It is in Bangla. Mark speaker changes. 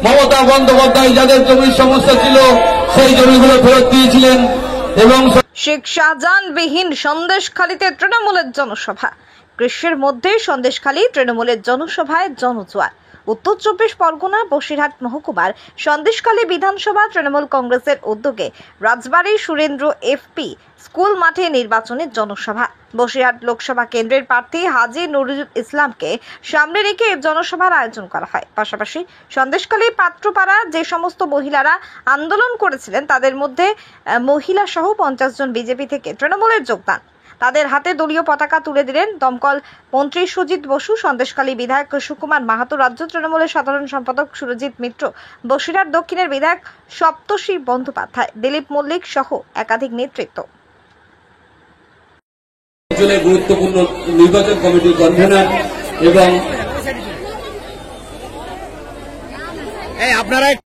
Speaker 1: মমতা বন্দ্যোপাধ্যায় যাদের জমির সমস্যা ছিল সেই জমিগুলো ফেরত দিয়েছিলেন। এবং
Speaker 2: শেখ শাহজাহান বিহীন সন্দেশখালীতে তৃণমূলের জনসভা। গ্রীষ্মের মধ্যে সন্দেশখালী তৃণমূলের জনসভায় জনজোয়ার। উত্তর 24 পরগনা বসিরহাট মহকুমার সন্দেশখালী বিধানসভা তৃণমূল কংগ্রেসের উদ্যোগে রাজবাড়ী সুরেন্দ্র এফপি স্কুল মাঠে নির্বাচনী জনসভা। বসিরহাট লোকসভা কেন্দ্রের প্রার্থী হাজী নুরুল ইসলামকে সামনে রেখে জনসভার আয়োজন করা হয়। পাশাপাশি সন্দেশখালী পাত্রপাড়া যে সমস্ত মহিলারা আন্দোলন করেছিলেন তাদের মধ্যে মহিলা সহ 50 জন বিজেপি থেকে তৃণমূলের যোগদান। তাদের হাতে দলীয় পতাকা তুলে দিলেন দমকল মন্ত্রী সুজিত বসু, সন্দেশখালী বিধায়ক সুকুমার মাহাতো, রাজ্য তৃণমূলের সাধারণ সম্পাদক সুরজিৎ মিত্র, বসিরহাট দক্ষিণের বিধায়ক সপ্তর্ষি বন্দ্যোপাধ্যায়, দিলীপ মল্লিক সহ একাধিক নেতৃত্ব।
Speaker 1: অঞ্চলের গুরুত্বপূর্ণ নির্বাচন কমিটির কনভেনর এবং
Speaker 3: আপনারা